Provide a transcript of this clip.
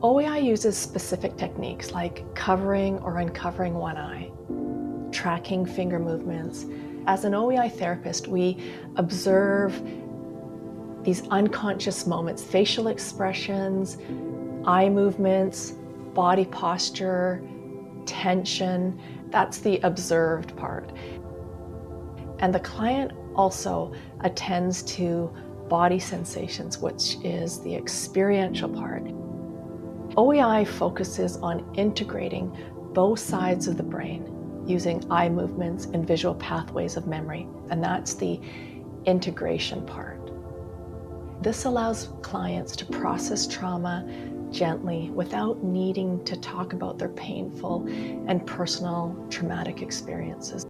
OEI uses specific techniques like covering or uncovering one eye, tracking finger movements. As an OEI therapist, we observe these unconscious moments, facial expressions, eye movements, body posture, tension. That's the observed part. And the client also attends to body sensations, which is the experiential part. OEI focuses on integrating both sides of the brain using eye movements and visual pathways of memory, and that's the integration part. This allows clients to process trauma gently without needing to talk about their painful and personal traumatic experiences.